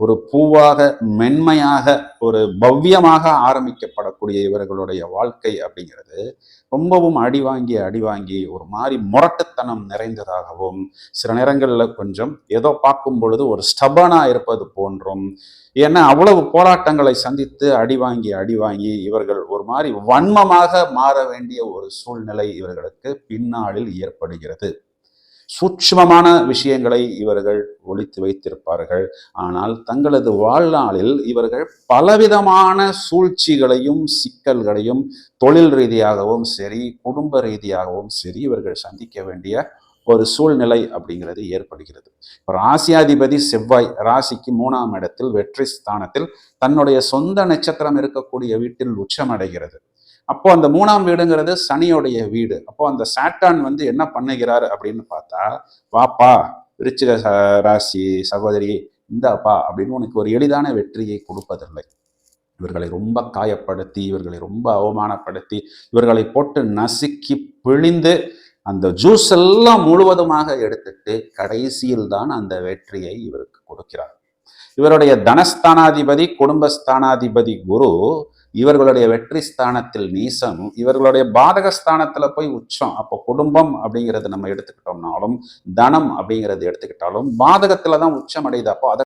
ஒரு பூவாக மென்மையாக ஒரு பவ்யமாக ஆரம்பிக்கப்படக்கூடிய இவர்களுடைய வாழ்க்கை அப்படிங்கிறது ரொம்பவும் அடி வாங்கி ஒரு மாதிரி முரட்டுத்தனம் நிறைந்ததாகவும், சில நேரங்களில் கொஞ்சம் ஏதோ பார்க்கும் பொழுது ஒரு ஸ்டபனா இருப்பது போன்றும், ஏன்னா அவ்வளவு போராட்டங்களை சந்தித்து அடி வாங்கி இவர்கள் ஒரு மாதிரி வன்மமாக மாற வேண்டிய ஒரு சூழ்நிலை இவர்களுக்கு பின்னாளில் ஏற்படுகிறது. சூட்சுமமான விஷயங்களை இவர்கள் ஒளித்து வைத்திருப்பார்கள். ஆனால் தங்களது வாழ்நாளில் இவர்கள் பலவிதமான சூழ்ச்சிகளையும் சிக்கல்களையும் தொழில் ரீதியாகவும் சரி, குடும்ப ரீதியாகவும் சரி இவர்கள் சந்திக்க வேண்டிய ஒரு சூழ்நிலை அப்படிங்கிறது ஏற்படுகிறது. ராசியாதிபதி செவ்வாய் ராசிக்கு 3ஆம் இடத்தில் வெற்றி ஸ்தானத்தில் தன்னுடைய சொந்த நட்சத்திரம் இருக்கக்கூடிய வீட்டில் உச்சமடைகிறது. அப்போ அந்த 3ஆம் வீடுங்கிறது சனியோடைய வீடு. அப்போ அந்த சாட்டான் என்ன பண்ணுகிறார் அப்படின்னு பார்த்தா, வாப்பா விருச்சிக ராசி சகோதரி, இந்தாப்பா அப்படின்னு உனக்கு ஒரு எளிதான வெற்றியை கொடுப்பதில்லை. இவர்களை ரொம்ப காயப்படுத்தி, இவர்களை ரொம்ப அவமானப்படுத்தி, இவர்களை போட்டு நசுக்கி பிழிந்து அந்த ஜூஸ் எல்லாம் முழுவதுமாக எடுத்துட்டு கடைசியில் தான் அந்த வெற்றியை இவருக்கு கொடுக்கிறார். இவருடைய தனஸ்தானாதிபதி குடும்பஸ்தானாதிபதி குரு இவர்களுடைய வெற்றி ஸ்தானத்தில் நீசம், இவர்களுடைய பாதகஸ்தானத்துல போய் உச்சம். அப்போ குடும்பம் அப்படிங்கிறது நம்ம எடுத்துக்கிட்டோம்னாலும், தனம் அப்படிங்கிறது எடுத்துக்கிட்டாலும் பாதகத்துல தான் உச்சம் அடையுது. அப்போ அதை